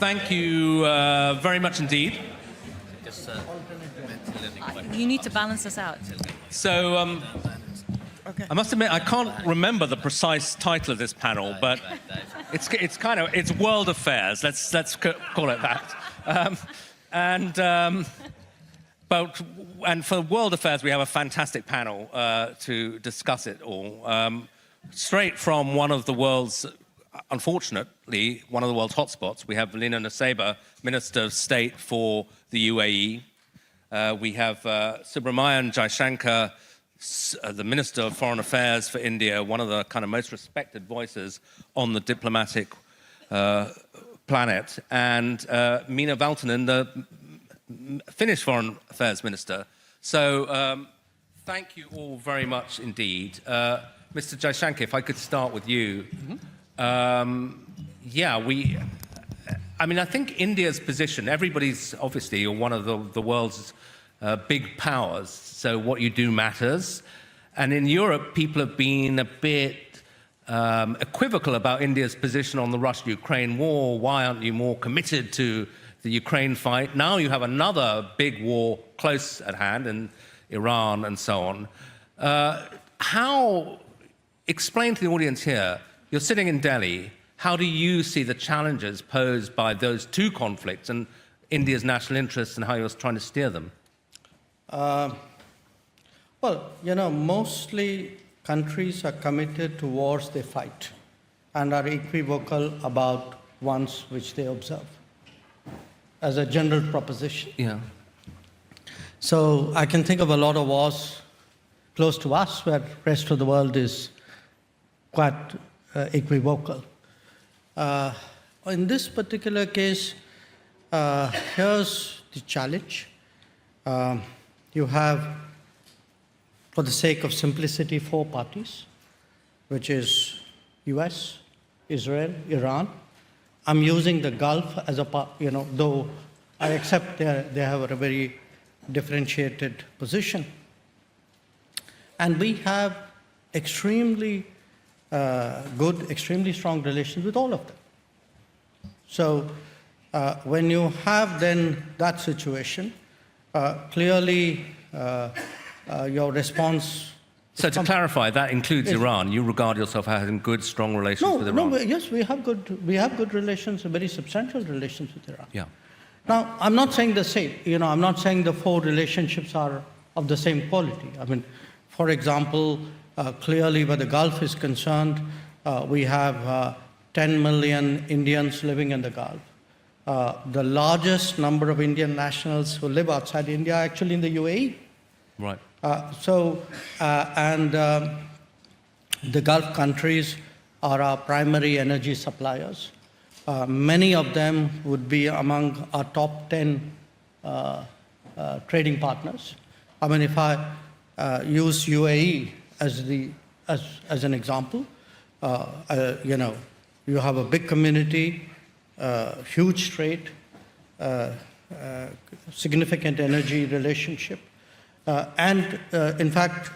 Thank you very much indeed. You need to balance us out. So, I must admit, I can't remember the precise title of this panel, but it's World Affairs. Let's call it that. And for World Affairs, we have a fantastic panel to discuss it all. Straight from one of the world's, unfortunately, one of the world's hotspots, we have Elina Nusseibeh, Minister of State for the UAE. We have Subramanian Jaishankar, the Minister of Foreign Affairs for India, one of the kind of most respected voices on the diplomatic planet, and Minna Valtonen, the Finnish Foreign Affairs Minister. So thank you all very much indeed. Mr. Jaishankar, if I could start with you. I think India's position, everybody's obviously one of the world's big powers, so what you do matters. And in Europe, people have been a bit equivocal about India's position on the Russia-Ukraine war. Why aren't you more committed to the Ukraine fight? Now you have another big war close at hand in Iran and so on. Explain to the audience here, you're sitting in Delhi, how do you see the challenges posed by those two conflicts and India's national interests and how you're trying to steer them? Mostly countries are committed to wars they fight and are equivocal about ones which they observe, as a general proposition. Yeah. So I can think of a lot of wars close to us where the rest of the world is quite equivocal. In this particular case, here's the challenge. You have, for the sake of simplicity, 4 parties, which is US, Israel, Iran. I'm using the Gulf as a part, though I accept they have a very differentiated position. And we have extremely good, extremely strong relations with all of them. So when you have then that situation, clearly your response... So to clarify, that includes Iran. You regard yourself as having good, strong relations with Iran? Yes, we have good relations, very substantial relations with Iran. Yeah. Now, I'm not saying the same. I'm not saying the 4 relationships are of the same quality. I mean, for example, clearly where the Gulf is concerned, we have 10 million Indians living in the Gulf. The largest number of Indian nationals who live outside India are actually in the UAE. Right. The Gulf countries are our primary energy suppliers. Many of them would be among our top 10 trading partners. I mean, if I use UAE as an example, you have a big community, huge trade, significant energy relationship, and in fact,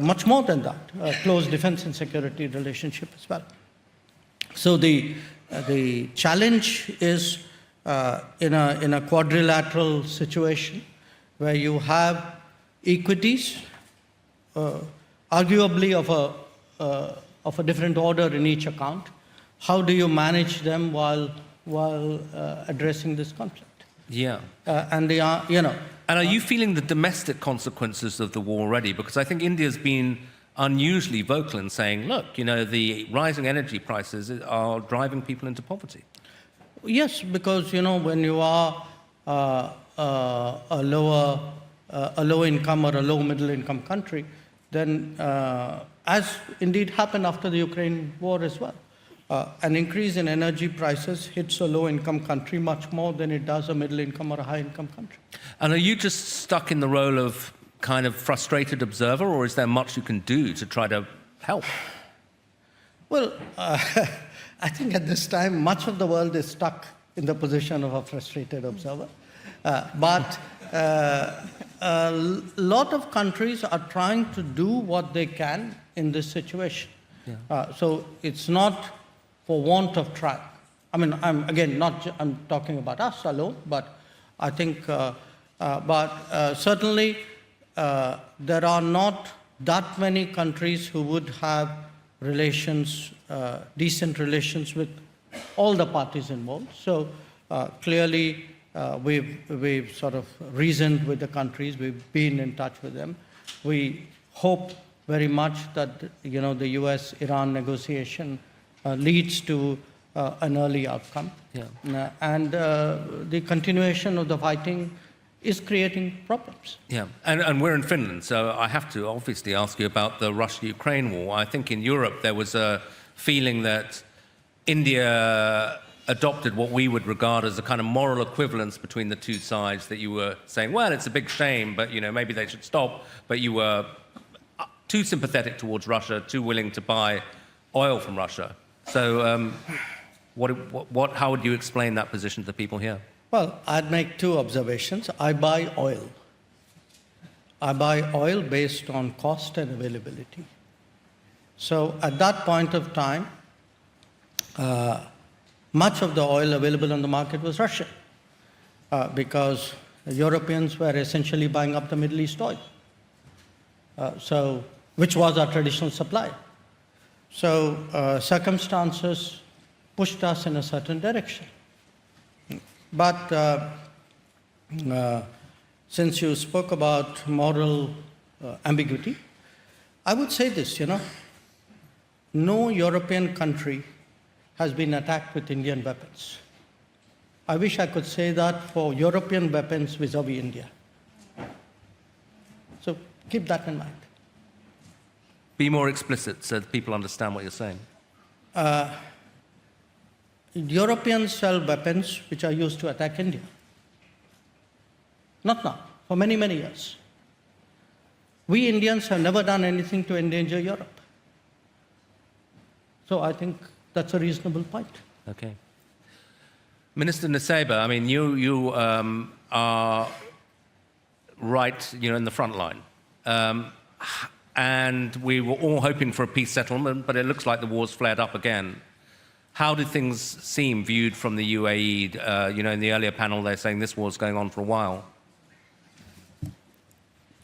much more than that, close defense and security relationship as well. So the challenge is in a quadrilateral situation where you have equities, arguably of a different order in each account. How do you manage them while addressing this conflict? Yeah. And they are, And are you feeling the domestic consequences of the war already? Because I think India's been unusually vocal in saying, look, the rising energy prices are driving people into poverty. Yes, because, when you are a low income or a low middle income country, then as indeed happened after the Ukraine war as well, an increase in energy prices hits a low-income country much more than it does a middle-income or a high-income country. And are you just stuck in the role of kind of frustrated observer, or is there much you can do to try to help? Well, I think at this time, much of the world is stuck in the position of a frustrated observer. But a lot of countries are trying to do what they can in this situation. Yeah. So it's not for want of trying. I mean, I'm talking about us alone, but I think, certainly there are not that many countries who would have relations, decent relations with all the parties involved. So clearly, we've sort of reasoned with the countries. We've been in touch with them. We hope very much that the U.S.-Iran negotiation leads to an early outcome. Yeah. And the continuation of the fighting is creating problems. Yeah, and we're in Finland, so I have to obviously ask you about the Russia-Ukraine war. I think in Europe there was a feeling that India adopted what we would regard as a kind of moral equivalence between the two sides, that you were saying, well, it's a big shame, but maybe they should stop, but you were too sympathetic towards Russia, too willing to buy oil from Russia. So how would you explain that position to the people here? Well, I'd make two observations. I buy oil. I buy oil based on cost and availability. So at that point of time, much of the oil available on the market was Russian, because Europeans were essentially buying up the Middle East oil, which was our traditional supply. So circumstances pushed us in a certain direction. But since you spoke about moral ambiguity, I would say this, no European country has been attacked with Indian weapons. I wish I could say that for European weapons vis-a-vis India. So keep that in mind. Be more explicit so that people understand what you're saying. Europeans sell weapons which are used to attack India. Not now, for many, many years. We Indians have never done anything to endanger Europe. So I think that's a reasonable point. Okay. Minister Nusseibeh, I mean, you are right, in the front line. And we were all hoping for a peace settlement, but it looks like the war's flared up again. How do things seem viewed from the UAE? In the earlier panel, they're saying this war's going on for a while.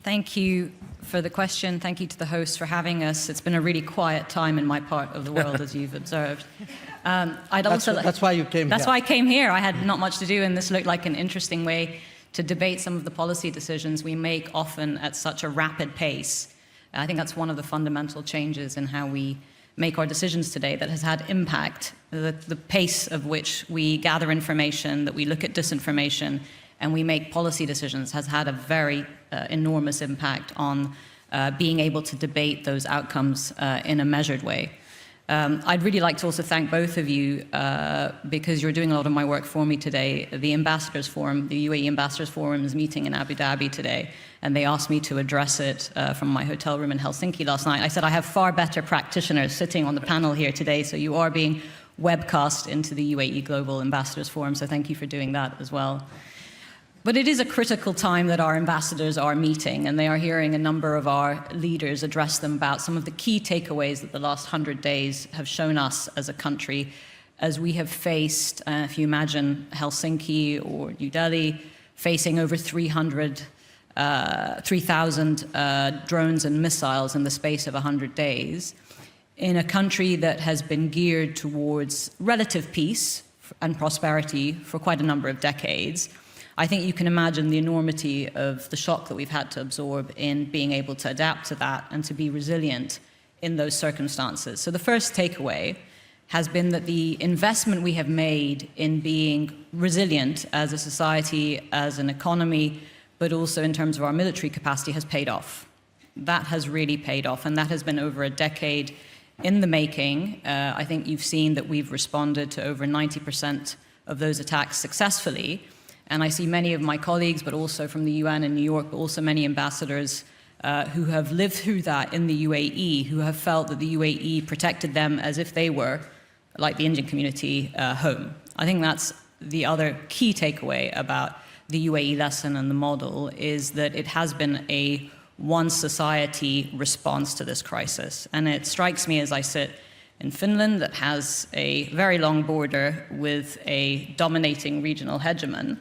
Thank you for the question. Thank you to the host for having us. It's been a really quiet time in my part of the world, as you've observed. That's why you came here. That's why I came here. I had not much to do, and this looked like an interesting way to debate some of the policy decisions we make often at such a rapid pace. I think that's one of the fundamental changes in how we make our decisions today that has had impact. The pace of which we gather information, that we look at disinformation, and we make policy decisions has had a very enormous impact on being able to debate those outcomes in a measured way. I'd really like to also thank both of you because you're doing a lot of my work for me today. The Ambassadors Forum, the UAE Ambassadors Forum is meeting in Abu Dhabi today, and they asked me to address it from my hotel room in Helsinki last night. I said I have far better practitioners sitting on the panel here today, so you are being webcast into the UAE Global Ambassadors Forum, so thank you for doing that as well. But it is a critical time that our ambassadors are meeting, and they are hearing a number of our leaders address them about some of the key takeaways that the last 100 days have shown us as a country, as we have faced, if you imagine Helsinki or New Delhi, facing over 3,000 drones and missiles in the space of 100 days, in a country that has been geared towards relative peace and prosperity for quite a number of decades. I think you can imagine the enormity of the shock that we've had to absorb in being able to adapt to that and to be resilient in those circumstances. So the first takeaway has been that the investment we have made in being resilient as a society, as an economy, but also in terms of our military capacity has paid off. That has really paid off, and that has been over a decade in the making. I think you've seen that we've responded to over 90% of those attacks successfully. And I see many of my colleagues, but also from the UN in New York, but also many ambassadors who have lived through that in the UAE, who have felt that the UAE protected them as if they were, like the Indian community, home. I think that's the other key takeaway about the UAE lesson and the model, is that it has been a one society response to this crisis. And it strikes me as I sit in Finland that has a very long border with a dominating regional hegemon,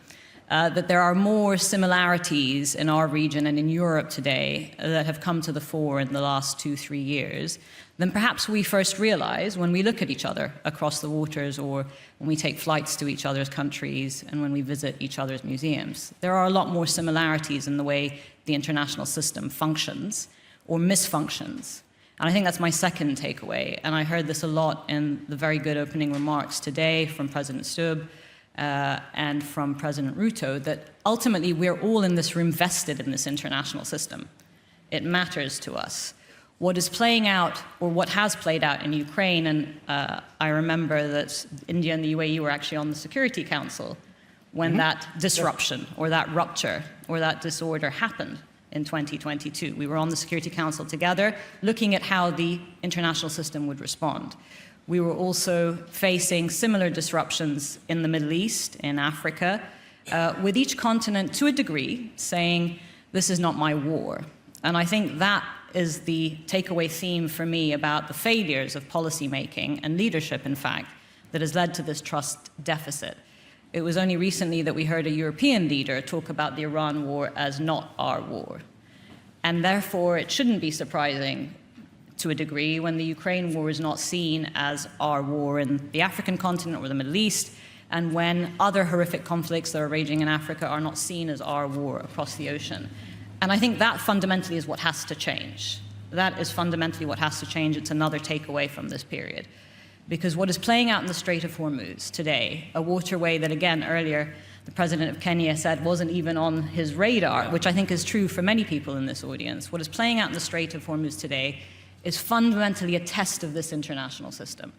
that there are more similarities in our region and in Europe today that have come to the fore in the last 2-3 years than perhaps we first realize when we look at each other across the waters, or when we take flights to each other's countries and when we visit each other's museums. There are a lot more similarities in the way the international system functions or misfunctions. And I think that's my second takeaway. And I heard this a lot in the very good opening remarks today from President Stubb and from President Ruto, that ultimately we're all in this room vested in this international system. It matters to us. What is playing out, or what has played out in Ukraine, and I remember that India and the UAE were actually on the Security Council when that disruption or that rupture or that disorder happened in 2022. We were on the Security Council together, looking at how the international system would respond. We were also facing similar disruptions in the Middle East, in Africa, with each continent, to a degree, saying, this is not my war. And I think that is the takeaway theme for me about the failures of policymaking and leadership, in fact, that has led to this trust deficit. It was only recently that we heard a European leader talk about the Iran war as not our war. And therefore, it shouldn't be surprising to a degree when the Ukraine war is not seen as our war in the African continent or the Middle East, and when other horrific conflicts that are raging in Africa are not seen as our war across the ocean. And I think that fundamentally is what has to change. That is fundamentally what has to change. It's another takeaway from this period. Because what is playing out in the Strait of Hormuz today, a waterway that, again, earlier, the president of Kenya said wasn't even on his radar, which I think is true for many people in this audience. What is playing out in the Strait of Hormuz today is fundamentally a test of this international system.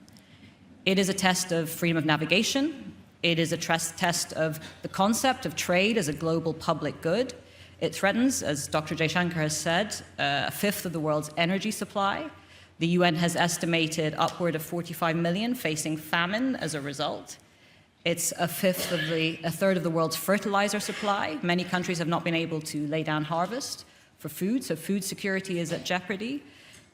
It is a test of freedom of navigation. It is a test of the concept of trade as a global public good. It threatens, as Dr. Jaishankar has said, a fifth of the world's energy supply. The UN has estimated upward of 45 million facing famine as a result. It's a third of the world's fertilizer supply. Many countries have not been able to lay down harvest for food, so food security is at jeopardy.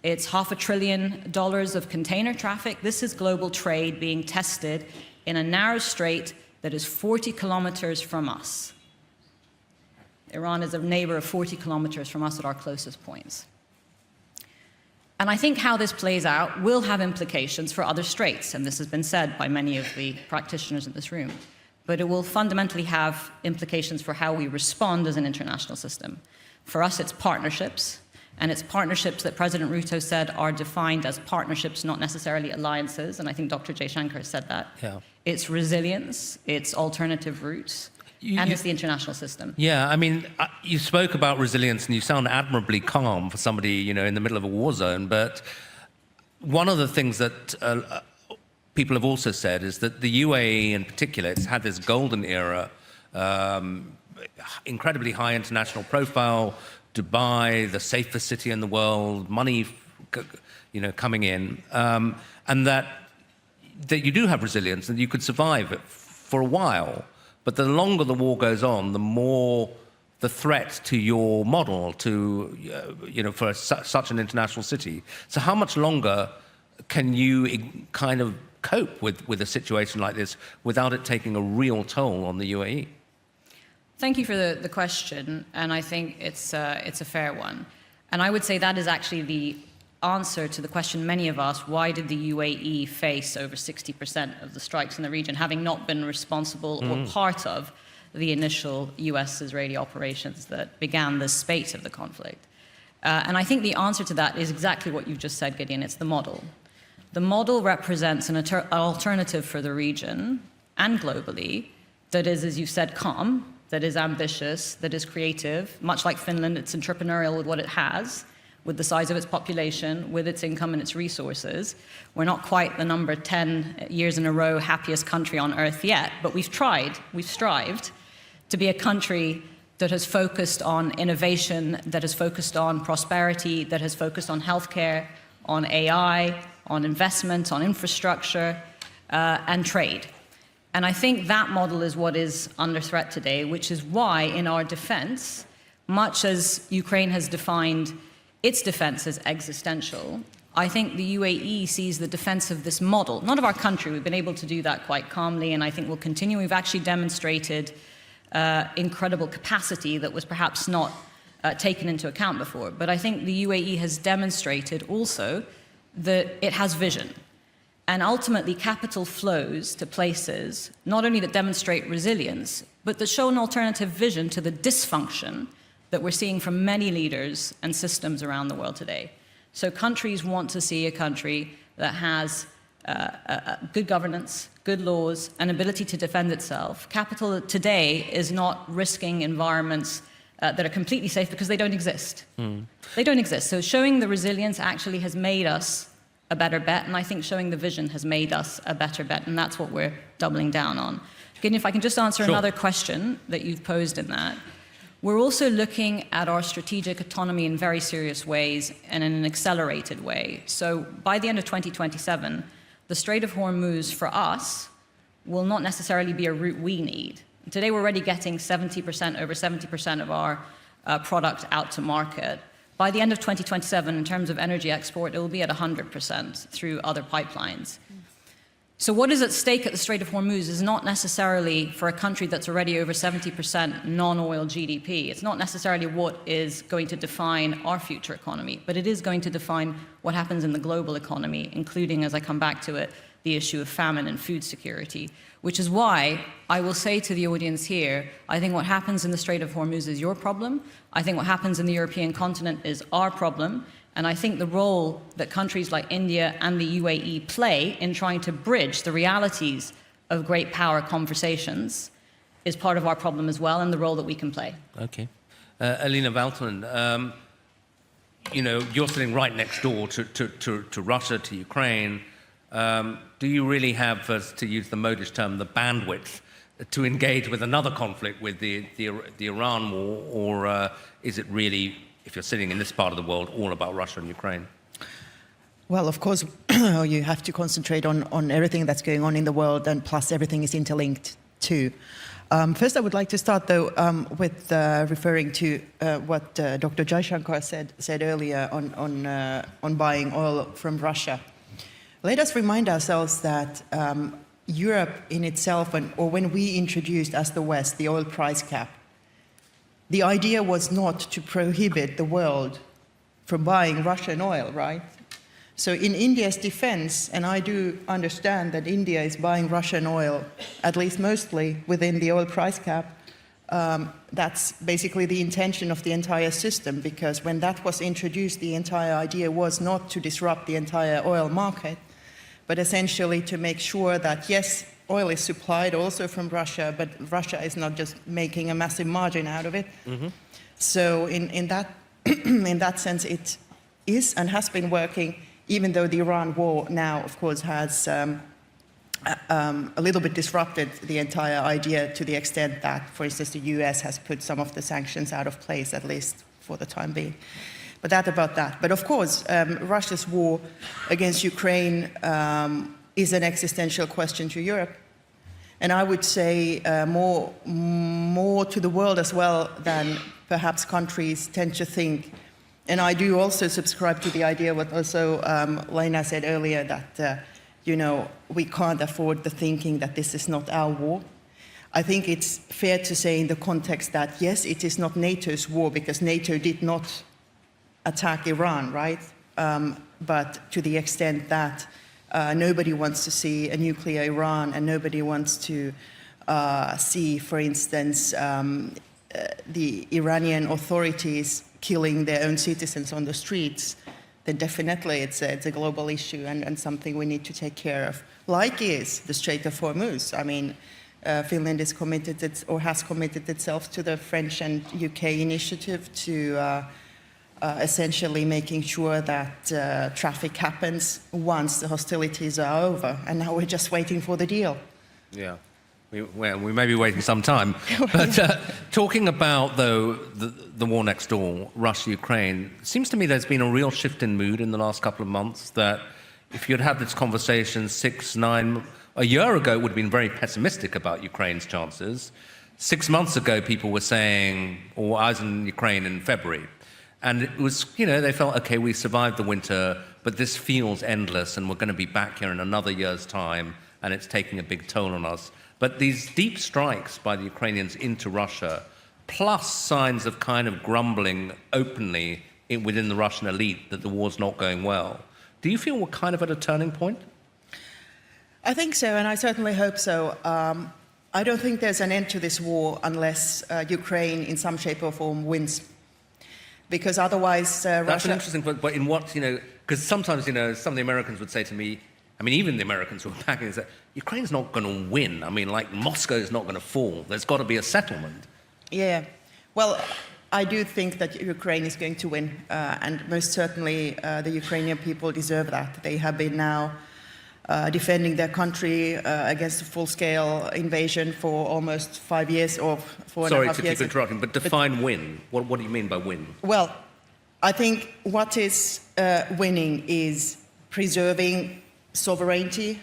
It's $500 billion of container traffic. This is global trade being tested in a narrow strait that is 40 kilometers from us. Iran is a neighbor of 40 kilometers from us at our closest points. And I think how this plays out will have implications for other straits, and this has been said by many of the practitioners in this room. But it will fundamentally have implications for how we respond as an international system. For us, it's partnerships, and it's partnerships that President Ruto said are defined as partnerships, not necessarily alliances, and I think Dr. Jaishankar said that. Yeah. It's resilience, it's alternative routes, and it's the international system. Yeah, I mean, you spoke about resilience and you sound admirably calm for somebody, you know, in the middle of a war zone. But one of the things that people have also said is that the UAE in particular, it's had this golden era, incredibly high international profile, Dubai, the safest city in the world, money, you know, coming in, and that you do have resilience and you could survive it for a while. But the longer the war goes on, the more the threat to your model, to, you know, for such an international city. So how much longer can you kind of cope with a situation like this without it taking a real toll on the UAE? Thank you for the question, and I think it's a fair one. And I would say that is actually the answer to the question many of us, why did the UAE face over 60% of the strikes in the region, having not been responsible or part of the initial US-Israeli operations that began the spate of the conflict? And I think the answer to that is exactly what you've just said, Gideon. It's the model. The model represents an alternative for the region and globally that is, as you've said, calm, that is ambitious, that is creative. Much like Finland, it's entrepreneurial with what it has, with the size of its population, with its income and its resources. We're not quite the number 10 years in a row happiest country on earth yet, but we've strived to be a country that has focused on innovation, that has focused on prosperity, that has focused on healthcare, on AI, on investment, on infrastructure, and trade. And I think that model is what is under threat today, which is why in our defense, much as Ukraine has defined its defense as existential, I think the UAE sees the defense of this model, not of our country. We've been able to do that quite calmly, and I think we'll continue. We've actually demonstrated incredible capacity that was perhaps not taken into account before. But I think the UAE has demonstrated also that it has vision. And ultimately, capital flows to places not only that demonstrate resilience, but that show an alternative vision to the dysfunction that we're seeing from many leaders and systems around the world today. So countries want to see a country that has good governance, good laws, and ability to defend itself. Capital today is not risking environments that are completely safe because they don't exist. They don't exist. So showing the resilience actually has made us a better bet, and I think showing the vision has made us a better bet, and that's what we're doubling down on. Again, if I can just answer another question that you've posed in that. We're also looking at our strategic autonomy in very serious ways and in an accelerated way. So by the end of 2027, the Strait of Hormuz for us will not necessarily be a route we need. Today we're already getting over 70% of our product out to market. By the end of 2027, in terms of energy export, it will be at 100% through other pipelines. So what is at stake at the Strait of Hormuz is not necessarily for a country that's already over 70% non-oil GDP. It's not necessarily what is going to define our future economy, but it is going to define what happens in the global economy, including, as I come back to it, the issue of famine and food security, which is why I will say to the audience here, I think what happens in the Strait of Hormuz is your problem. I think what happens in the European continent is our problem. And I think the role that countries like India and the UAE play in trying to bridge the realities of great power conversations is part of our problem as well, and the role that we can play. Okay. Elina, Valtonen, you know, you're sitting right next door to Russia, to Ukraine. Do you really have, to use the modish term, the bandwidth to engage with another conflict with the Iran war, or is it really, if you're sitting in this part of the world, all about Russia and Ukraine? Well, of course, you have to concentrate on everything that's going on in the world, and plus everything is interlinked too. First, I would like to start, though, with referring to what Dr. Jaishankar said earlier on buying oil from Russia. Let us remind ourselves that Europe in itself, or when we introduced as the West the oil price cap, the idea was not to prohibit the world from buying Russian oil, right? So in India's defense, and I do understand that India is buying Russian oil, at least mostly within the oil price cap, that's basically the intention of the entire system, because when that was introduced, the entire idea was not to disrupt the entire oil market, but essentially to make sure that, yes, oil is supplied also from Russia, but Russia is not just making a massive margin out of it. Mm-hmm. So in that sense, it is and has been working, even though the Iran war now, of course, has a little bit disrupted the entire idea to the extent that, for instance, the US has put some of the sanctions out of place, at least for the time being. But that about that. But of course, Russia's war against Ukraine is an existential question to Europe. And I would say more to the world as well than perhaps countries tend to think. And I do also subscribe to the idea what also Lana said earlier, that we can't afford the thinking that this is not our war. I think it's fair to say in the context that, yes, it is not NATO's war, because NATO did not attack Iran, right? But to the extent that nobody wants to see a nuclear Iran, and nobody wants to see, for instance, the Iranian authorities killing their own citizens on the streets, then definitely it's a global issue and something we need to take care of, like is the Strait of Hormuz. I mean, Finland is committed or has committed itself to the French and UK initiative to essentially making sure that traffic happens once the hostilities are over. And now we're just waiting for the deal. Yeah. We may be waiting some time. But talking about, though, the war next door, Russia-Ukraine, it seems to me there's been a real shift in mood in the last couple of months, that if you'd had this conversation a year ago, it would have been very pessimistic about Ukraine's chances. 6 months ago, people were saying, or I was in Ukraine in February, And it was, you know, they felt, okay, we survived the winter, but this feels endless, and we're going to be back here in another year's time, and it's taking a big toll on us. But these deep strikes by the Ukrainians into Russia, plus signs of kind of grumbling openly within the Russian elite that the war's not going well, do you feel we're kind of at a turning point? I think so, and I certainly hope so. I don't think there's an end to this war unless Ukraine, in some shape or form, wins. Because otherwise, That's Russia... an interesting point, but in what, you know, because sometimes, you know, some of the Americans would say to me, I mean, even the Americans who are backing it, say, Ukraine's not going to win. I mean, like, Moscow's not going to fall. There's got to be a settlement. Yeah. Well, I do think that Ukraine is going to win, and most certainly the Ukrainian people deserve that. They have been now defending their country against a full-scale invasion for almost 5 years or 4.5 years. Sorry to keep interrupting, but define win. What do you mean by win? Well, I think what is winning is preserving sovereignty,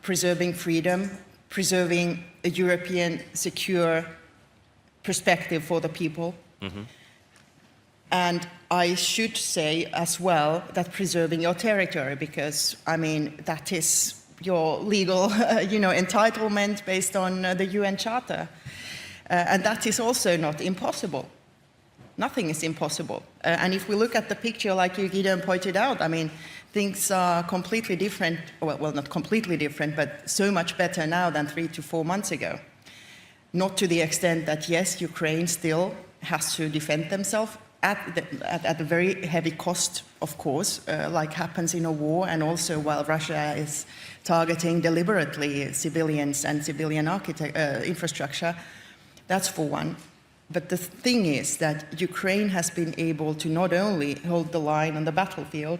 preserving freedom, preserving a European secure perspective for the people. Mm-hmm. And I should say as well that preserving your territory, because, I mean, that is your legal, entitlement based on the UN Charter. And that is also not impossible. Nothing is impossible. And if we look at the picture, like you, Gideon, pointed out, I mean, things are completely different, well, not completely different, but so much better now than 3 to 4 months ago. Not to the extent that, yes, Ukraine still has to defend themselves at a very heavy cost, of course, like happens in a war, and also while Russia is targeting deliberately civilians and civilian infrastructure. That's for one. But the thing is that Ukraine has been able to not only hold the line on the battlefield,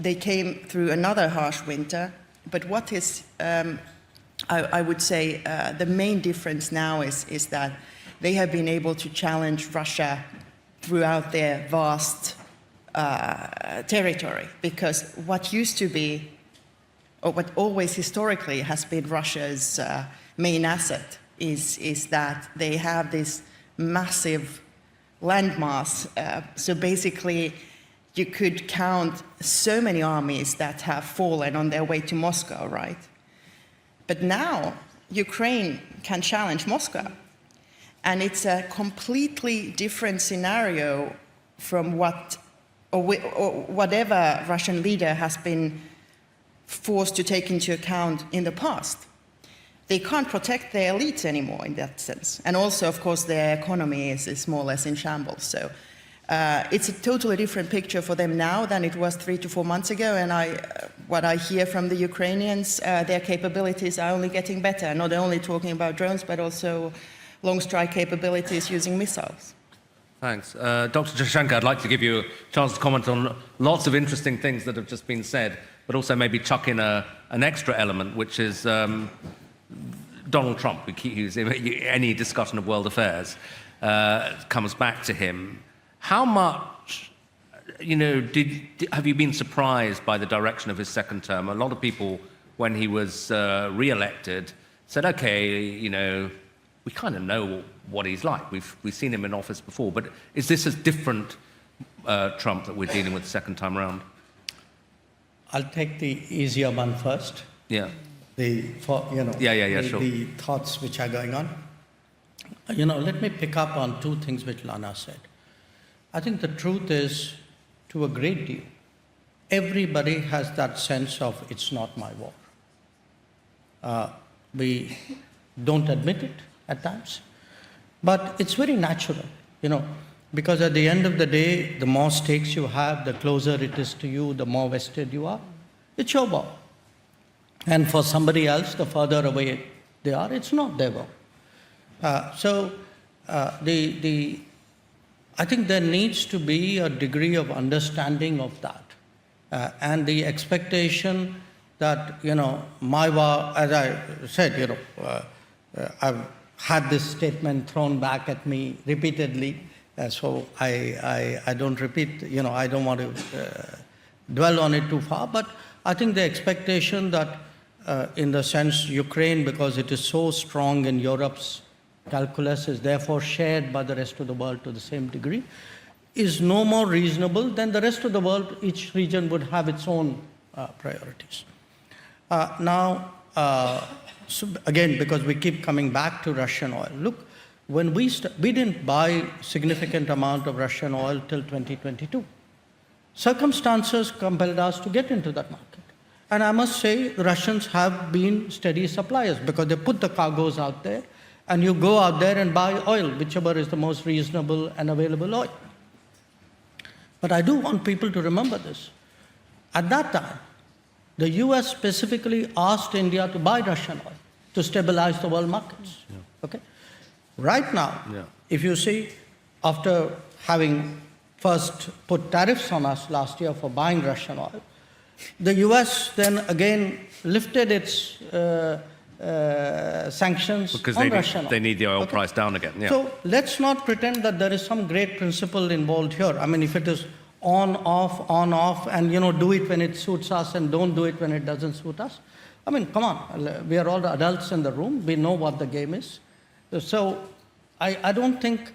they came through another harsh winter, but what is, I would say, the main difference now is that they have been able to challenge Russia throughout their vast territory, because what used to be, or what always historically has been Russia's main asset is that they have this massive landmass. So basically, you could count so many armies that have fallen on their way to Moscow, right? But now, Ukraine can challenge Moscow. And it's a completely different scenario from whatever Russian leader has been forced to take into account in the past. They can't protect their elites anymore in that sense. And also, of course, their economy is more or less in shambles. So it's a totally different picture for them now than it was 3 to 4 months ago. And what I hear from the Ukrainians, their capabilities are only getting better, not only talking about drones, but also long strike capabilities using missiles. Thanks. Dr. Jaishankar, I'd like to give you a chance to comment on lots of interesting things that have just been said, but also maybe chuck in an extra element, which is Donald Trump. Any discussion of world affairs comes back to him. How much, have you been surprised by the direction of his second term? A lot of people, when he was re-elected, said, okay, we kind of know what he's like. We've seen him in office before. But is this a different Trump that we're dealing with the second time around? I'll take the easier one first. Yeah. Sure. The thoughts which are going on. Let me pick up on two things which Lana said. I think the truth is, to a great deal, everybody has that sense of it's not my war. We don't admit it at times, but it's very natural, because at the end of the day, the more stakes you have, the closer it is to you, the more vested you are. It's your war. And for somebody else, the further away they are, it's not their war. I think there needs to be a degree of understanding of that, and the expectation that, my war, as I said, I've had this statement thrown back at me repeatedly, so I don't repeat, I don't want to dwell on it too far, but I think the expectation that in the sense Ukraine, because it is so strong in Europe's calculus, is therefore shared by the rest of the world to the same degree, is no more reasonable than the rest of the world. Each region would have its own priorities. Now, so again, because we keep coming back to Russian oil, look, when we didn't buy significant amount of Russian oil till 2022. Circumstances compelled us to get into that market. And I must say, the Russians have been steady suppliers because they put the cargoes out there, and you go out there and buy oil, whichever is the most reasonable and available oil. But I do want people to remember this. At that time, the US specifically asked India to buy Russian oil to stabilize the world markets. Yeah. Okay? Right now, if you see, after having first put tariffs on us last year for buying Russian oil, the US then again lifted its sanctions on Russian oil. They need the oil price down again. Yeah. So let's not pretend that there is some great principle involved here. I mean, if it is on, off, and do it when it suits us and don't do it when it doesn't suit us. I mean, come on, we are all the adults in the room. We know what the game is. So I don't think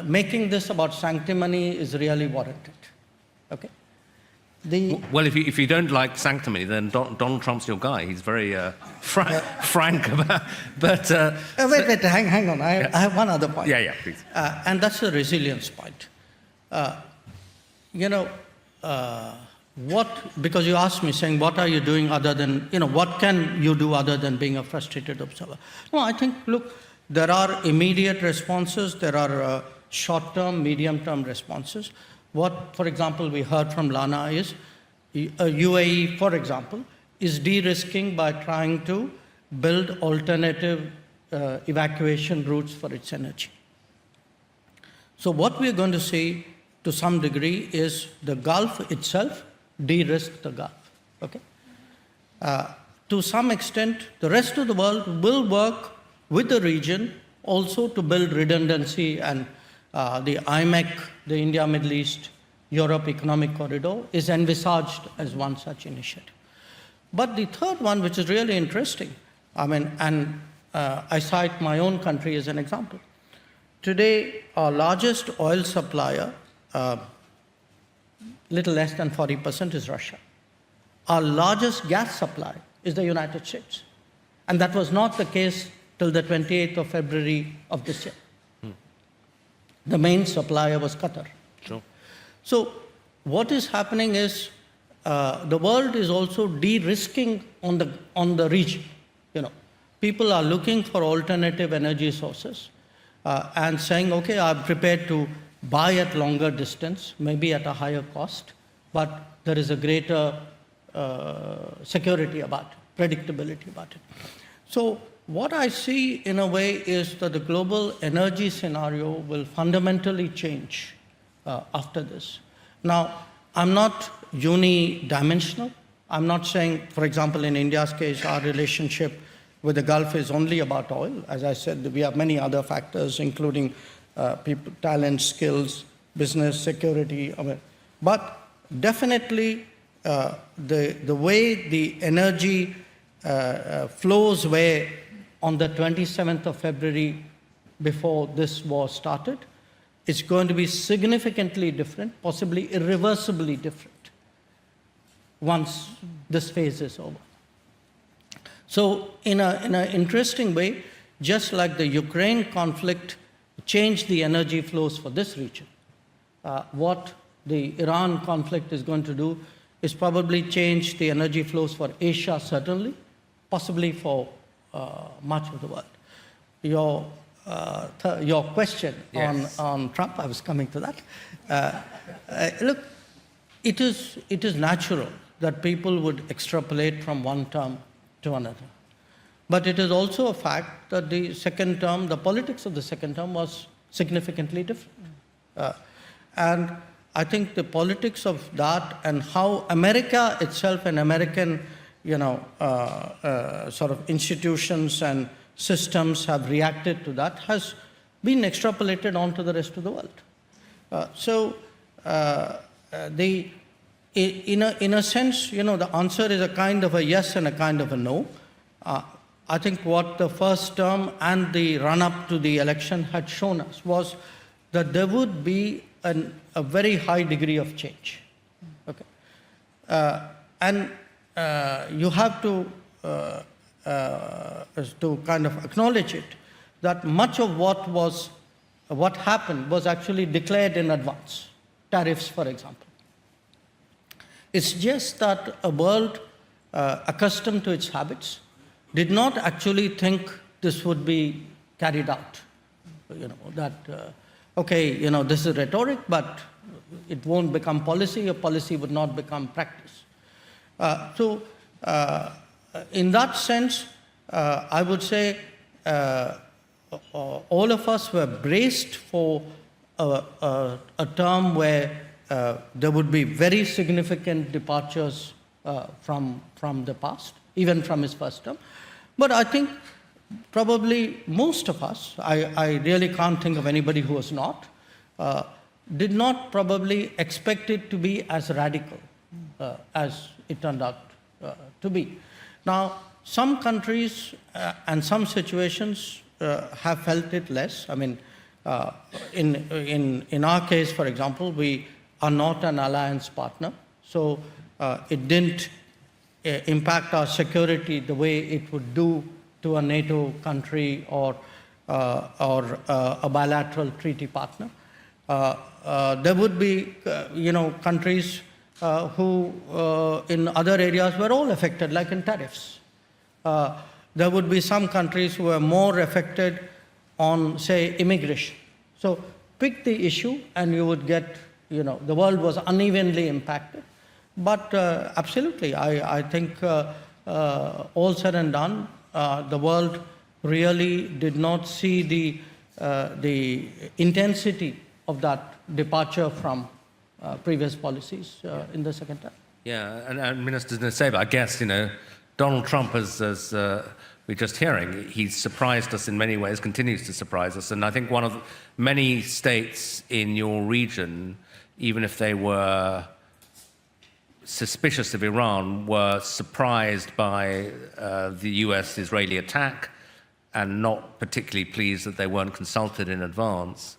making this about sanctimony is really warranted. Okay? Well, if you don't like sanctimony, then Donald Trump's your guy. He's very frank about. But wait, hang on. I have one other point. Yeah, please. And that's the resilience point. Because you asked me saying, what are you doing other than, what can you do other than being a frustrated observer? No, I think, look, there are immediate responses, there are short-term, medium-term responses. What, for example, we heard from Lana is UAE, for example, is de-risking by trying to build alternative evacuation routes for its energy. So what we're going to see to some degree is the Gulf itself de-risk the Gulf. Okay? To some extent, the rest of the world will work with the region also to build redundancy, and the IMEC, the India, Middle East, Europe Economic Corridor is envisaged as one such initiative. But the third one, which is really interesting, I cite my own country as an example. Today, our largest oil supplier, little less than 40% is Russia. Our largest gas supplier is the United States. And that was not the case till the 28th of February of this year. The main supplier was Qatar. Sure. So what is happening is the world is also de-risking on the region. People are looking for alternative energy sources and saying, okay, I'm prepared to buy at longer distance, maybe at a higher cost, but there is a greater security about it, predictability about it. So what I see in a way is that the global energy scenario will fundamentally change after this. Now, I'm not unidimensional. I'm not saying, for example, in India's case, our relationship with the Gulf is only about oil. As I said, we have many other factors, including people, talent, skills, business, security. But definitely, the way the energy flows were on the 27th of February before this war started, it's going to be significantly different, possibly irreversibly different, once this phase is over. So in an interesting way, just like the Ukraine conflict changed the energy flows for this region, what the Iran conflict is going to do is probably change the energy flows for Asia, certainly, possibly for much of the world. Your question on Trump, I was coming to that. Look, it is natural that people would extrapolate from one term to another. But it is also a fact that the second term, the politics of the second term was significantly different. And I think the politics of that and how America itself and American sort of institutions and systems have reacted to that has been extrapolated onto the rest of the world. In a sense, the answer is a kind of a yes and a kind of a no. I think what the first term and the run-up to the election had shown us was that there would be a very high degree of change. Okay? And you have to kind of acknowledge it, that much of what happened was actually declared in advance. Tariffs, for example. It's just that a world accustomed to its habits did not actually think this would be carried out. This is rhetoric, but it won't become policy, or policy would not become practice. In that sense, I would say all of us were braced for a term where there would be very significant departures from the past, even from his first term. But I think probably most of us, I really can't think of anybody who was not, did not probably expect it to be as radical as it turned out to be. Now, some countries and some situations have felt it less. I mean, in our case, for example, we are not an alliance partner, so it didn't impact our security the way it would do to a NATO country or a bilateral treaty partner. There would be, countries who in other areas were all affected, like in tariffs. There would be some countries who were more affected on, say, immigration. So pick the issue and you would get, the world was unevenly impacted. But absolutely, I think all said and done, the world really did not see the intensity of that departure from previous policies in the second term. Yeah, and Minister Nusseibeh, I guess, Donald Trump, as we're just hearing, he's surprised us in many ways, continues to surprise us. And I think one of many states in your region, even if they were suspicious of Iran, were surprised by the US-Israeli attack and not particularly pleased that they weren't consulted in advance.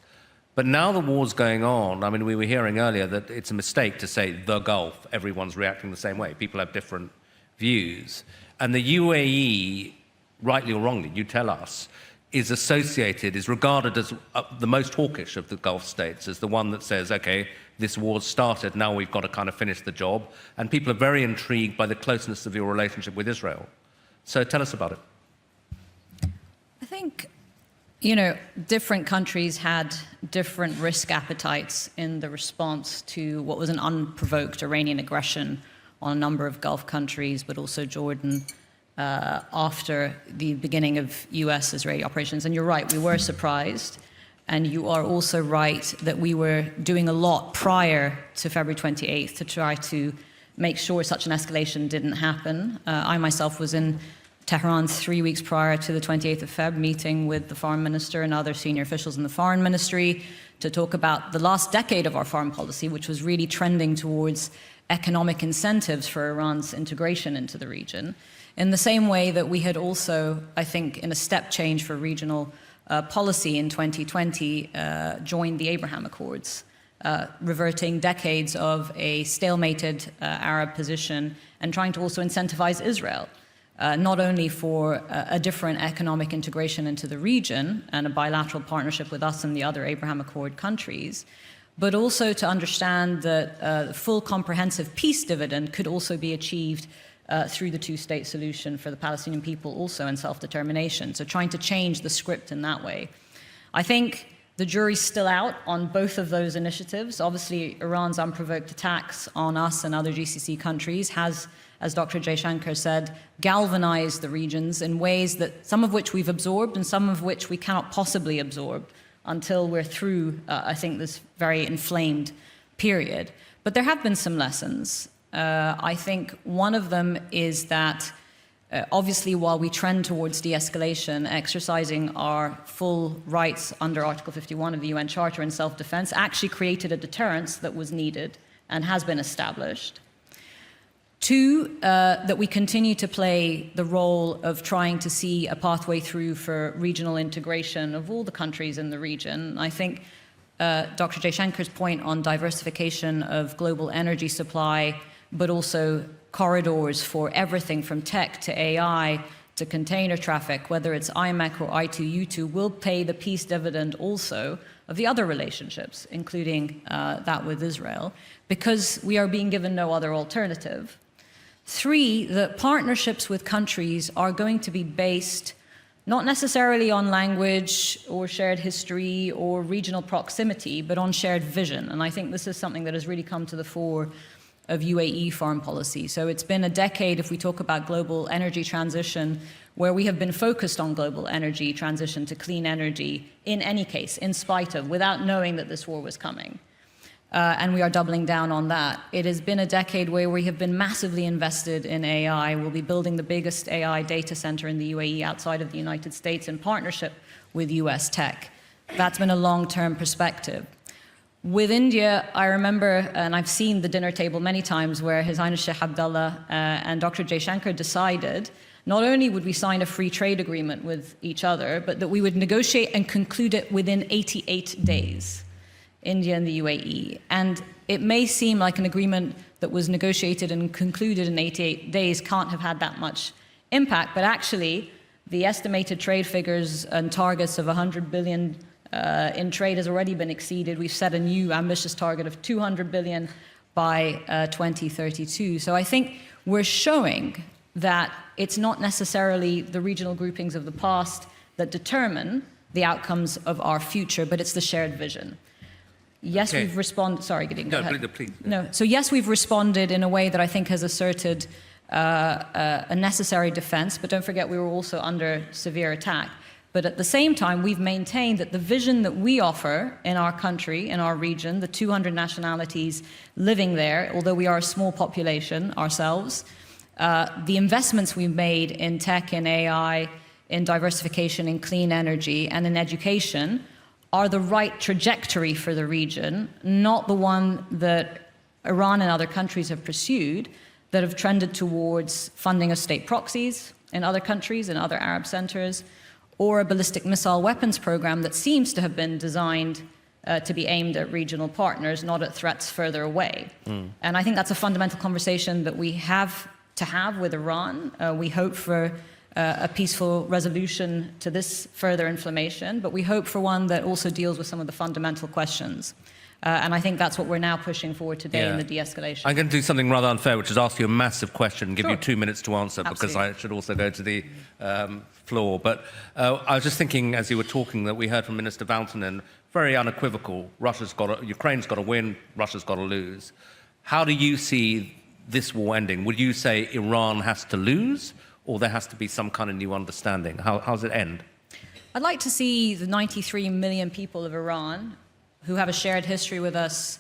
But now the war's going on. I mean, we were hearing earlier that it's a mistake to say the Gulf. Everyone's reacting the same way. People have different views. And the UAE, rightly or wrongly, you tell us, is regarded as the most hawkish of the Gulf states, as the one that says, okay, this war's started, now we've got to kind of finish the job. And people are very intrigued by the closeness of your relationship with Israel. So tell us about it. I think, different countries had different risk appetites in the response to what was an unprovoked Iranian aggression on a number of Gulf countries, but also Jordan, after the beginning of US-Israeli operations. And you're right, we were surprised. And you are also right that we were doing a lot prior to February 28th to try to make sure such an escalation didn't happen. I myself was in Tehran 3 weeks prior to the 28th of Feb, meeting with the foreign minister and other senior officials in the foreign ministry to talk about the last decade of our foreign policy, which was really trending towards economic incentives for Iran's integration into the region. In the same way that we had also, I think, in a step change for regional policy in 2020, joined the Abraham Accords, reverting decades of a stalemated Arab position and trying to also incentivize Israel, not only for a different economic integration into the region and a bilateral partnership with us and the other Abraham Accord countries, but also to understand that the full comprehensive peace dividend could also be achieved through the two-state solution for the Palestinian people also and self-determination. So trying to change the script in that way. I think the jury's still out on both of those initiatives. Obviously, Iran's unprovoked attacks on us and other GCC countries has, as Dr. Jaishankar said, galvanized the regions in ways that some of which we've absorbed and some of which we cannot possibly absorb until we're through, I think, this very inflamed period. But there have been some lessons. I think one of them is that obviously while we trend towards de-escalation, exercising our full rights under Article 51 of the UN Charter in self-defense actually created a deterrence that was needed and has been established. Two, that we continue to play the role of trying to see a pathway through for regional integration of all the countries in the region. I think Dr. Jaishankar's point on diversification of global energy supply, but also corridors for everything from tech to AI to container traffic, whether it's IMEC or I2U2, will pay the peace dividend also of the other relationships, including that with Israel, because we are being given no other alternative. 3, the partnerships with countries are going to be based not necessarily on language or shared history or regional proximity, but on shared vision. And I think this is something that has really come to the fore of UAE foreign policy. So it's been a decade, if we talk about global energy transition, where we have been focused on global energy transition to clean energy in any case, in spite of, without knowing that this war was coming. And we are doubling down on that. It has been a decade where we have been massively invested in AI. We'll be building the biggest AI data center in the UAE outside of the United States in partnership with US tech. That's been a long-term perspective. With India, I remember, and I've seen the dinner table many times, where His Highness Sheikh Abdullah and Dr. Jaishankar decided not only would we sign a free trade agreement with each other, but that we would negotiate and conclude it within 88 days. India and the UAE. And it may seem like an agreement that was negotiated and concluded in 88 days can't have had that much impact, but actually the estimated trade figures and targets of 100 billion in trade has already been exceeded. We've set a new ambitious target of 200 billion by 2032. So I think we're showing that it's not necessarily the regional groupings of the past that determine the outcomes of our future, but it's the shared vision. Yes, we've responded. Sorry, Gideon. No, please. No. So yes, we've responded in a way that I think has asserted a necessary defense. But don't forget, we were also under severe attack. But at the same time, we've maintained that the vision that we offer in our country, in our region, the 200 nationalities living there, although we are a small population ourselves, the investments we've made in tech and AI, in diversification, in clean energy, and in education are the right trajectory for the region, not the one that Iran and other countries have pursued that have trended towards funding of state proxies in other countries, in other Arab centers, or a ballistic missile weapons program that seems to have been designed to be aimed at regional partners, not at threats further away. And I think that's a fundamental conversation that we have to have with Iran. We hope for a peaceful resolution to this further inflammation, but we hope for one that also deals with some of the fundamental questions. And I think that's what we're now pushing forward today in the de-escalation. I'm going to do something rather unfair, which is ask you a massive question and give you 2 minutes to answer. Absolutely. Because I should also go to the floor. But I was just thinking, as you were talking, that we heard from Minister Valtonen, very unequivocal, Ukraine's got to win, Russia's got to lose. How do you see this war ending? Would you say Iran has to lose, or there has to be some kind of new understanding? How does it end? I'd like to see the 93 million people of Iran who have a shared history with us,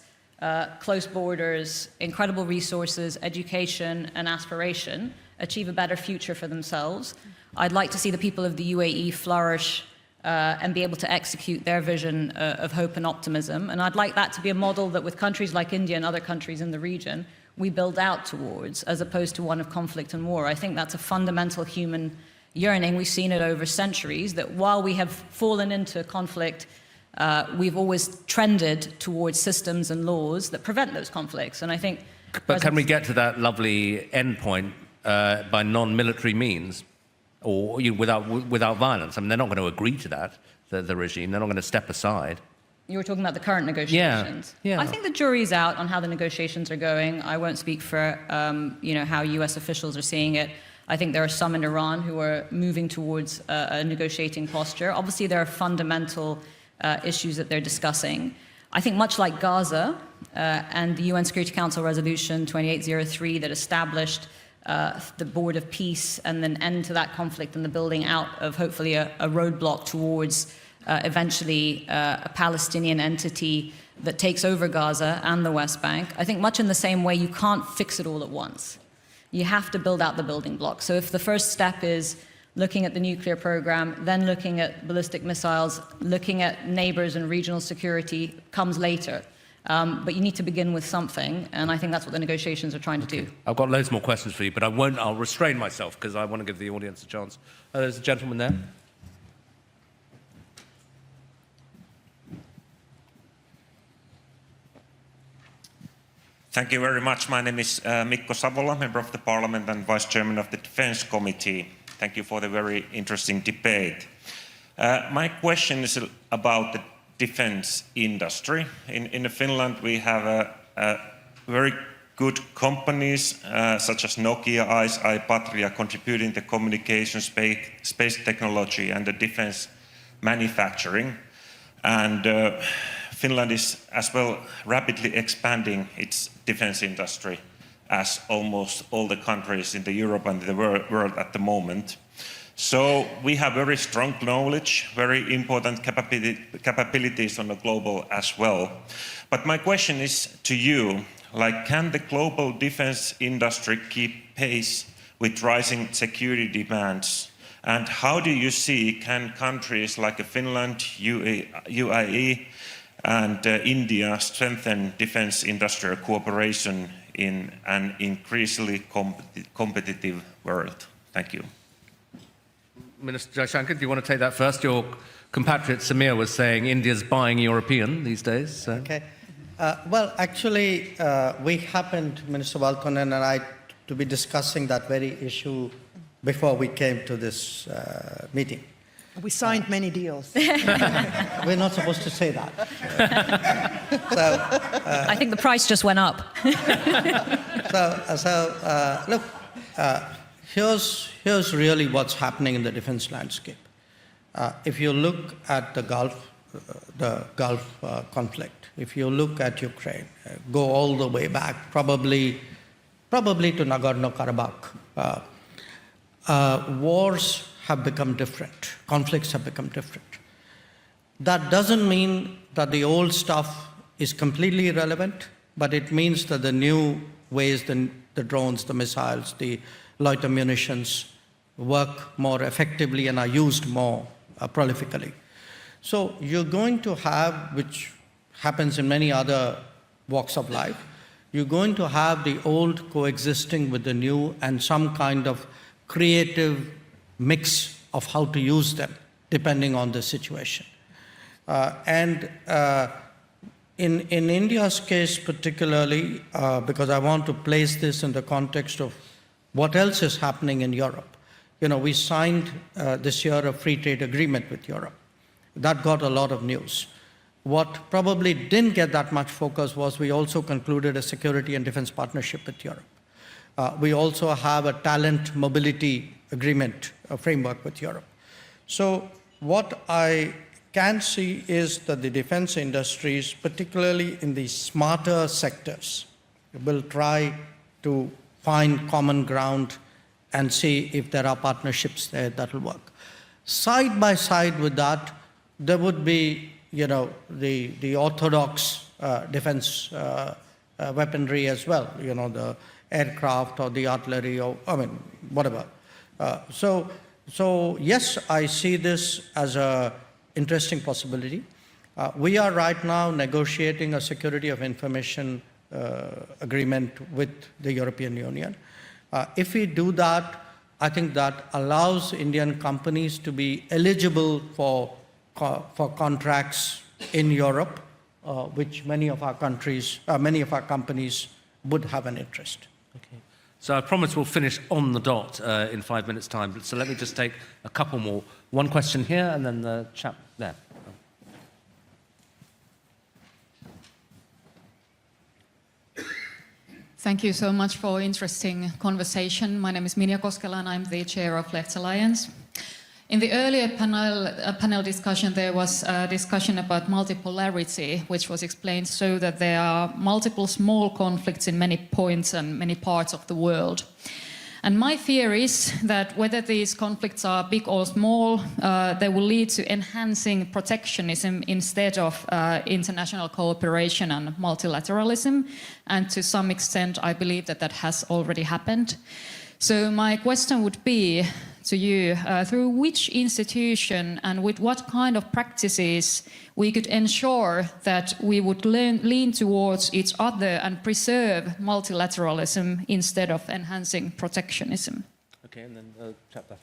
close borders, incredible resources, education, and aspiration, achieve a better future for themselves. I'd like to see the people of the UAE flourish and be able to execute their vision of hope and optimism. And I'd like that to be a model that with countries like India and other countries in the region, we build out towards, as opposed to one of conflict and war. I think that's a fundamental human yearning. We've seen it over centuries, that while we have fallen into conflict, we've always trended towards systems and laws that prevent those conflicts. And I think... But can we get to that lovely endpoint by non-military means, or without violence? I mean, they're not going to agree to that, the regime. They're not going to step aside. You were talking about the current negotiations. Yeah. I think the jury's out on how the negotiations are going. I won't speak for how US officials are seeing it. I think there are some in Iran who are moving towards a negotiating posture. Obviously, there are fundamental issues that they're discussing. I think much like Gaza and the UN Security Council Resolution 2803 that established the Board of Peace and then end to that conflict and the building out of hopefully a roadblock towards eventually a Palestinian entity that takes over Gaza and the West Bank. I think much in the same way, you can't fix it all at once. You have to build out the building blocks. So if the first step is looking at the nuclear program, then looking at ballistic missiles, looking at neighbors and regional security comes later. But you need to begin with something, and I think that's what the negotiations are trying to do. I've got loads more questions for you, but I'll restrain myself because I want to give the audience a chance. There's a gentleman there. Thank you very much. My name is Mikko Savola, Member of the Parliament and Vice Chairman of the Defence Committee. Thank you for the very interesting debate. My question is about the defence industry. In Finland, we have very good companies such as Nokia, ICEYE, Patria contributing to communication, space technology and the defence manufacturing. And Finland is as well rapidly expanding its defence industry as almost all the countries in Europe and the world at the moment. So we have very strong knowledge, very important capabilities on the global as well. But my question is to you, like, can the global defence industry keep pace with rising security demands? And how do you see, can countries like Finland, UAE and India strengthen defence industrial cooperation in an increasingly competitive world? Thank you. Minister Jaishankar, do you want to take that first? Your compatriot Samir was saying India's buying European these days. So. Okay. Well, actually, we happened, Minister Valtonen and I, to be discussing that very issue before we came to this meeting. We signed many deals. We're not supposed to say that. I think the price just went up. Look, here's really what's happening in the defense landscape. If you look at the Gulf conflict, if you look at Ukraine, go all the way back, probably to Nagorno-Karabakh, wars have become different. Conflicts have become different. That doesn't mean that the old stuff is completely irrelevant, but it means that the new ways, the drones, the missiles, the loiter munitions work more effectively and are used more prolifically. So you're going to have, which happens in many other walks of life, you're going to have the old coexisting with the new and some kind of creative mix of how to use them, depending on the situation. In India's case particularly, because I want to place this in the context of what else is happening in Europe. You know, we signed this year a free trade agreement with Europe. That got a lot of news. What probably didn't get that much focus was we also concluded a security and defense partnership with Europe. We also have a talent mobility agreement, a framework with Europe. So what I can see is that the defense industries, particularly in the smarter sectors, will try to find common ground and see if there are partnerships there that will work. Side by side with that, there would be, you know, the orthodox defense weaponry as well, you know, the aircraft or the artillery or, I mean, whatever. So yes, I see this as an interesting possibility. We are right now negotiating a security of information agreement with the European Union. If we do that, I think that allows Indian companies to be eligible for contracts in Europe, which many of our companies would have an interest. Okay. So I promise we'll finish on the dot in 5 minutes' time. So let me just take a couple more. One question here, and then the chap there. Thank you so much for interesting conversation. My name is Minja Koskela and I'm the chair of Left Alliance. In the earlier panel discussion, there was a discussion about multipolarity, which was explained so that there are multiple small conflicts in many points and many parts of the world. And my fear is that whether these conflicts are big or small, they will lead to enhancing protectionism instead of international cooperation and multilateralism. And to some extent, I believe that that has already happened. So my question would be to you, through which institution and with what kind of practices we could ensure that we would lean towards each other and preserve multilateralism instead of enhancing protectionism? Okay, and then chapter.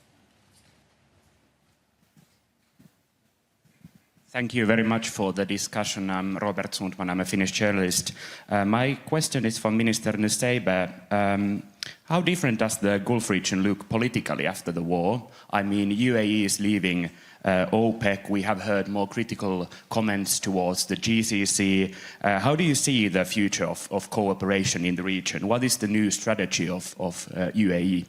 Thank you very much for the discussion. I'm Robert Sundman, I'm a Finnish journalist. My question is for Minister Nusseibeh. How different does the Gulf region look politically after the war? I mean, UAE is leaving OPEC. We have heard more critical comments towards the GCC. How do you see the future of cooperation in the region? What is the new strategy of UAE?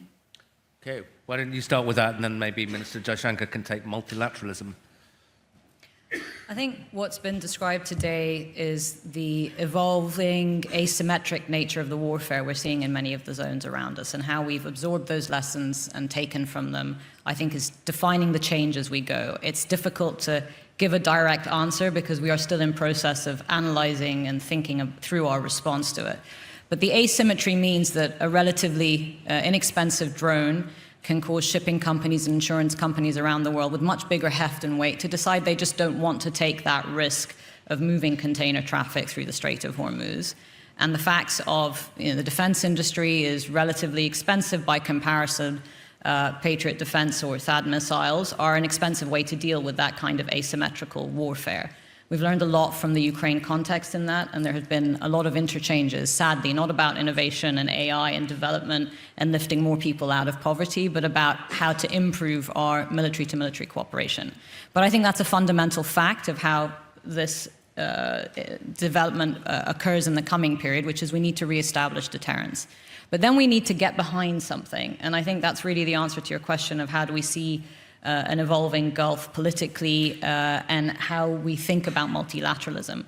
Okay, why don't you start with that, and then maybe Minister Jaishankar can take multilateralism. I think what's been described today is the evolving asymmetric nature of the warfare we're seeing in many of the zones around us, and how we've absorbed those lessons and taken from them, I think, is defining the change as we go. It's difficult to give a direct answer because we are still in process of analyzing and thinking through our response to it. But the asymmetry means that a relatively inexpensive drone can cause shipping companies and insurance companies around the world with much bigger heft and weight to decide they just don't want to take that risk of moving container traffic through the Strait of Hormuz. And the facts of the defense industry is relatively expensive by comparison. Patriot defense or THAAD missiles are an expensive way to deal with that kind of asymmetrical warfare. We've learned a lot from the Ukraine context in that, and there have been a lot of interchanges, sadly, not about innovation and AI and development and lifting more people out of poverty, but about how to improve our military-to-military cooperation. But I think that's a fundamental fact of how this development occurs in the coming period, which is we need to reestablish deterrence. But then we need to get behind something, and I think that's really the answer to your question of how do we see an evolving Gulf politically and how we think about multilateralism.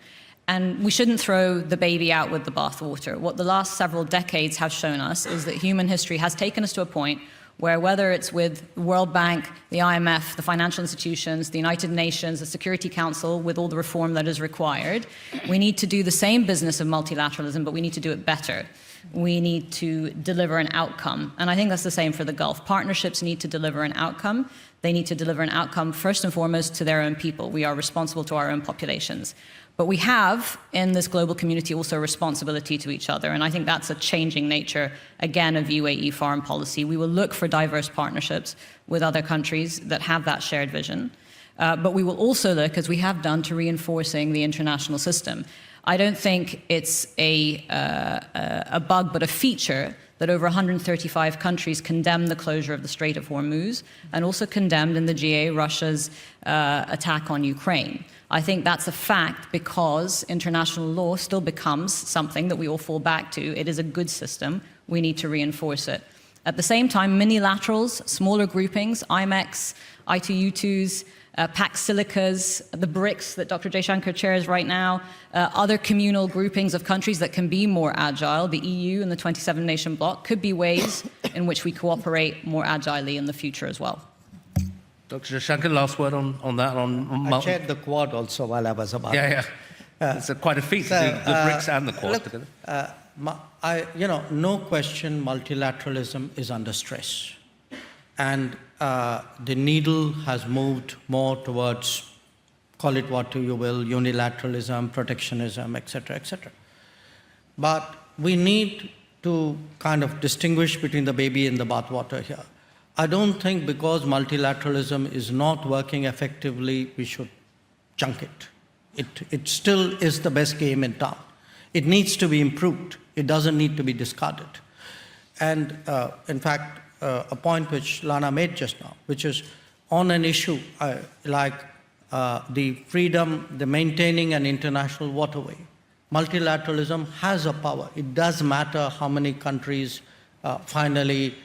And we shouldn't throw the baby out with the bathwater. What the last several decades have shown us is that human history has taken us to a point where, whether it's with the World Bank, the IMF, the financial institutions, the United Nations, the Security Council, with all the reform that is required, we need to do the same business of multilateralism, but we need to do it better. We need to deliver an outcome. And I think that's the same for the Gulf. Partnerships need to deliver an outcome. They need to deliver an outcome first and foremost to their own people. We are responsible to our own populations. But we have, in this global community, also a responsibility to each other. And I think that's a changing nature, again, of UAE foreign policy. We will look for diverse partnerships with other countries that have that shared vision. But we will also look, as we have done, to reinforcing the international system. I don't think it's a bug, but a feature that over 135 countries condemned the closure of the Strait of Hormuz and also condemned in the GA Russia's attack on Ukraine. I think that's a fact because international law still becomes something that we all fall back to. It is a good system. We need to reinforce it. At the same time, minilaterals, smaller groupings, IMEX, I2U2s, Pax Silicas, the BRICS that Dr. Jaishankar chairs right now, other communal groupings of countries that can be more agile, the EU and the 27-nation bloc, could be ways in which we cooperate more agilely in the future as well. Dr. Jaishankar, last word on that? I chaired the Quad also while I was about. Yeah. It's quite a feat to do the BRICS and the Quad together. No question multilateralism is under stress. And the needle has moved more towards, call it what you will, unilateralism, protectionism, etc., etc. But we need to kind of distinguish between the baby and the bathwater here. I don't think because multilateralism is not working effectively, we should junk it. It still is the best game in town. It needs to be improved. It doesn't need to be discarded. And in fact, a point which Lana made just now, which is on an issue like the freedom, the maintaining an international waterway. Multilateralism has a power. It does matter how many countries finally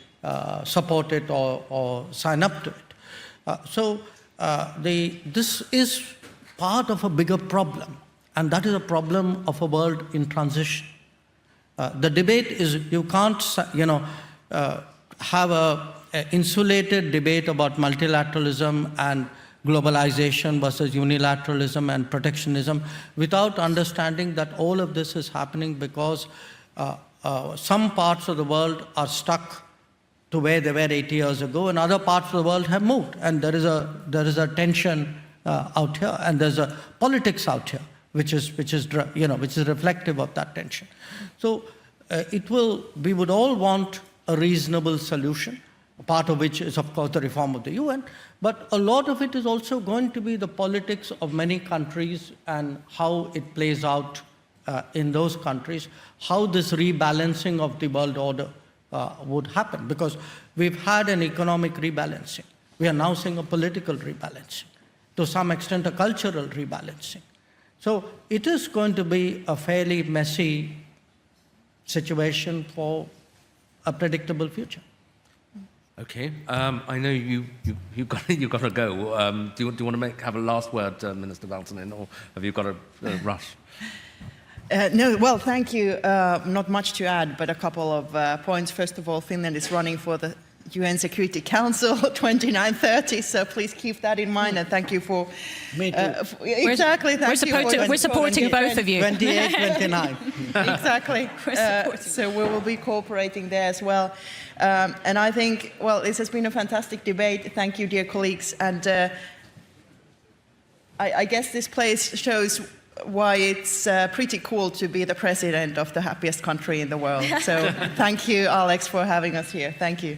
support it or sign up to it. This is part of a bigger problem, and that is a problem of a world in transition. The debate is you can't, have an insulated debate about multilateralism and globalization versus unilateralism and protectionism without understanding that all of this is happening because some parts of the world are stuck to where they were 80 years ago, and other parts of the world have moved. And there is a tension out here, and there's a politics out here, which is reflective of that tension. So we would all want a reasonable solution. part of which is, of course, the reform of the UN, but a lot of it is also going to be the politics of many countries and how it plays out in those countries, how this rebalancing of the world order would happen, because we've had an economic rebalancing. We are now seeing a political rebalancing, to some extent a cultural rebalancing. So it is going to be a fairly messy situation for a predictable future. Okay, I know you got to go. Do you want to have a last word, Minister Valtonen, or have you got to rush? No, well, thank you. Not much to add, but a couple of points. First of all, Finland is running for the UN Security Council 29-30, so please keep that in mind, and thank you for... Me too. Exactly, We're supporting both of you. 28, 29. Exactly. So we will be cooperating there as well. And I think, well, this has been a fantastic debate. Thank you, dear colleagues. And I guess this place shows why it's pretty cool to be the president of the happiest country in the world. So thank you, Alex, for having us here. Thank you.